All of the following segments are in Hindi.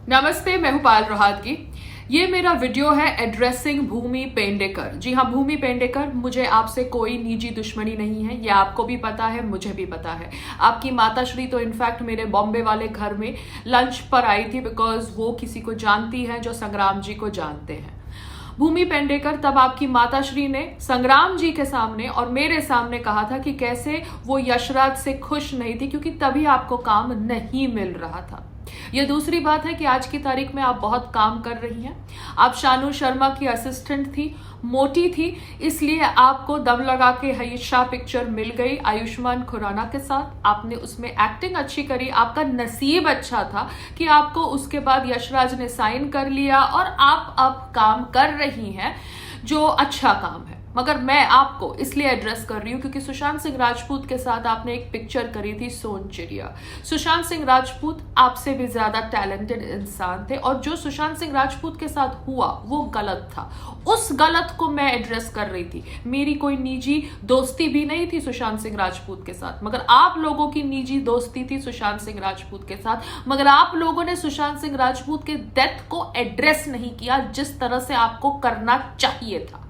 नमस्ते, मैं हूं पायल रोहातगी। ये मेरा वीडियो है एड्रेसिंग भूमि पेडनेकर। जी हाँ, भूमि पेडनेकर, मुझे आपसे कोई निजी दुश्मनी नहीं है, ये आपको भी पता है, मुझे भी पता है। आपकी माताश्री तो इनफैक्ट मेरे बॉम्बे वाले घर में लंच पर आई थी बिकॉज वो किसी को जानती है जो संग्राम जी को जानते हैं। भूमि पेडनेकर, तब आपकी माताश्री ने संग्राम जी के सामने और मेरे सामने कहा था कि कैसे वो यशराज से खुश नहीं थी क्योंकि तभी आपको काम नहीं मिल रहा था। यह दूसरी बात है कि आज की तारीख में आप बहुत काम कर रही हैं। आप शानू शर्मा की असिस्टेंट थी, मोटी थी, इसलिए आपको दम लगा के हयशा पिक्चर मिल गई आयुष्मान खुराना के साथ। आपने उसमें एक्टिंग अच्छी करी, आपका नसीब अच्छा था कि आपको उसके बाद यशराज ने साइन कर लिया और आप अब काम कर रही हैं जो अच्छा काम है। मगर मैं आपको इसलिए एड्रेस कर रही हूं क्योंकि सुशांत सिंह राजपूत के साथ आपने एक पिक्चर करी थी, सोन चिड़िया। सुशांत सिंह राजपूत आपसे भी ज्यादा टैलेंटेड इंसान थे और जो सुशांत सिंह राजपूत के साथ हुआ वो गलत था। उस गलत को मैं एड्रेस कर रही थी। मेरी कोई निजी दोस्ती भी नहीं थी सुशांत सिंह राजपूत के साथ, मगर आप लोगों की निजी दोस्ती थी सुशांत सिंह राजपूत के साथ। मगर आप लोगों ने सुशांत सिंह राजपूत के डेथ को एड्रेस नहीं किया जिस तरह से आपको करना चाहिए था।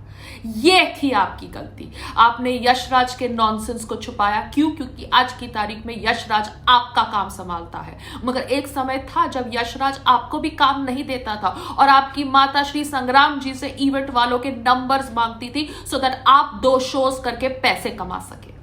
ये थी आपकी गलती। आपने यशराज के नॉनसेंस को छुपाया। क्यों? क्योंकि आज की तारीख में यशराज आपका काम संभालता है। मगर एक समय था जब यशराज आपको भी काम नहीं देता था और आपकी माता श्री संग्राम जी से इवेंट वालों के नंबर्स मांगती थी सो दैट आप 2 शोज करके पैसे कमा सके।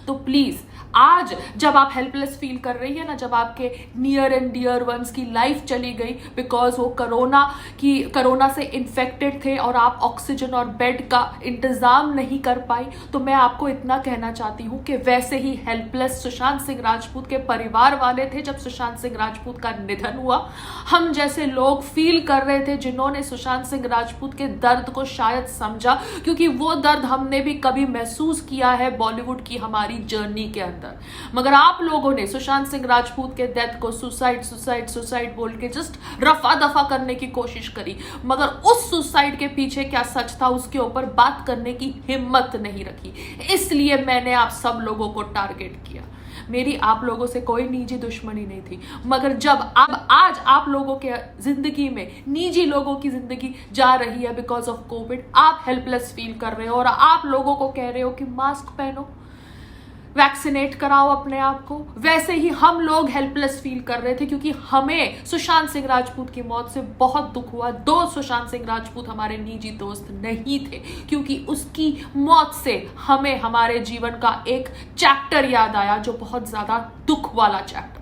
तो प्लीज, आज जब आप हेल्पलेस फील कर रही है ना, जब आपके नियर एंड डियर वंस की लाइफ चली गई बिकॉज वो कोरोना से इन्फेक्टेड थे और आप ऑक्सीजन और बेड का इंतजाम नहीं कर पाई, तो मैं आपको इतना कहना चाहती हूं कि वैसे ही हेल्पलेस सुशांत सिंह राजपूत के परिवार वाले थे जब सुशांत सिंह राजपूत का निधन हुआ। हम जैसे लोग फील कर रहे थे जिन्होंने सुशांत सिंह राजपूत के दर्द को शायद समझा, क्योंकि वो दर्द हमने भी कभी महसूस किया है बॉलीवुड की हमारी जर्नी के अंदर। मगर आप लोगों ने सुशांत सिंह राजपूत के डेथ को सुसाइड बोल के जस्ट रफा दफा करने की कोशिश करी, मगर उस सुसाइड के पीछे क्या सच था उसके ऊपर बात करने की हिम्मत नहीं रखी। इसलिए मैंने आप सब लोगों को टारगेट किया। मेरी आप लोगों से कोई निजी दुश्मनी नहीं थी, मगर जब आज आप लोगों के जिंदगी में निजी लोगों की जिंदगी जा रही है बिकॉज ऑफ कोविड, आप हेल्पलेस फील कर रहे हो और आप लोगों को कह रहे हो कि मास्क पहनो, वैक्सीनेट कराओ अपने आप को। वैसे ही हम लोग हेल्पलेस फील कर रहे थे क्योंकि हमें सुशांत सिंह राजपूत की मौत से बहुत दुख हुआ। 2 सुशांत सिंह राजपूत हमारे निजी दोस्त नहीं थे क्योंकि उसकी मौत से हमें हमारे जीवन का एक चैप्टर याद आया जो बहुत ज्यादा दुख वाला चैप्टर।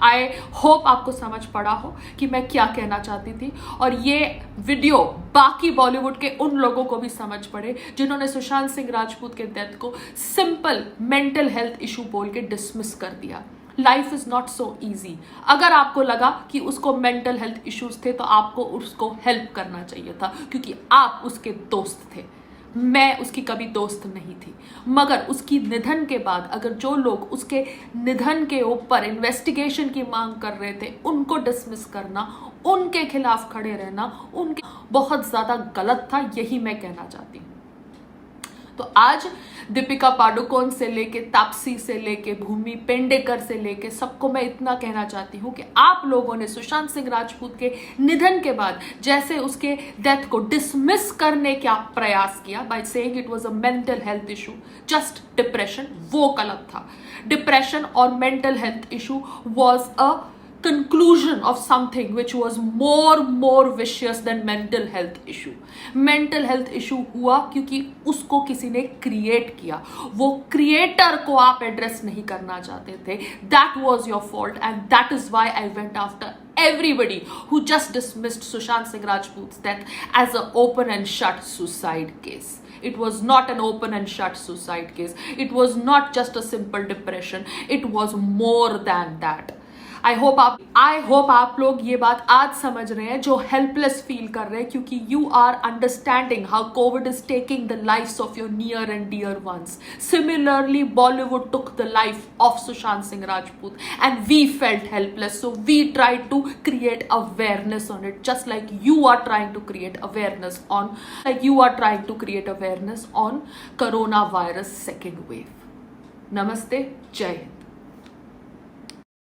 आई होप आपको समझ पड़ा हो कि मैं क्या कहना चाहती थी और ये वीडियो बाकी बॉलीवुड के उन लोगों को भी समझ पड़े जिन्होंने सुशांत सिंह राजपूत के डेथ को सिंपल मेंटल हेल्थ इशू बोल के डिसमिस कर दिया। Life is not so easy. अगर आपको लगा कि उसको मेंटल हेल्थ इश्यूज थे तो आपको उसको हेल्प करना चाहिए था क्योंकि आप उसके दोस्त थे। मैं उसकी कभी दोस्त नहीं थी, मगर उसकी निधन के बाद अगर जो लोग उसके निधन के ऊपर इन्वेस्टिगेशन की मांग कर रहे थे उनको डिसमिस करना, उनके खिलाफ खड़े रहना, उनके बहुत ज्यादा गलत था। यही मैं कहना चाहती हूँ। तो आज दीपिका पादुकोण से लेके तापसी से लेके भूमि पेडनेकर से लेके सबको मैं इतना कहना चाहती हूँ कि आप लोगों ने सुशांत सिंह राजपूत के निधन के बाद जैसे उसके डेथ को डिसमिस करने का प्रयास किया by saying it was a mental health issue, just depression, वो गलत था। डिप्रेशन और mental health issue was a conclusion of something which was more vicious than mental health issue. mental health issue हुआ क्योंकि उसको किसी ने क्रिएट किया, वो क्रिएटर को आप एड्रेस नहीं करना चाहते थे। that was your fault and that is why I went after everybody who just dismissed Sushant Singh Rajput's death as an open and shut suicide case. It was not an open and shut suicide case. It was not just a simple depression. It was more than that. I hope आप लोग ये बात आज समझ रहे हैं जो हेल्पलेस फील कर रहे हैं क्योंकि you are understanding how Covid is taking the lifes of your near and dear ones. Similarly Bollywood took the life of Sushant Singh Rajput and we felt helpless, so we tried to create awareness on it just like you are trying to create awareness on coronavirus second wave. Namaste, Jai Hind.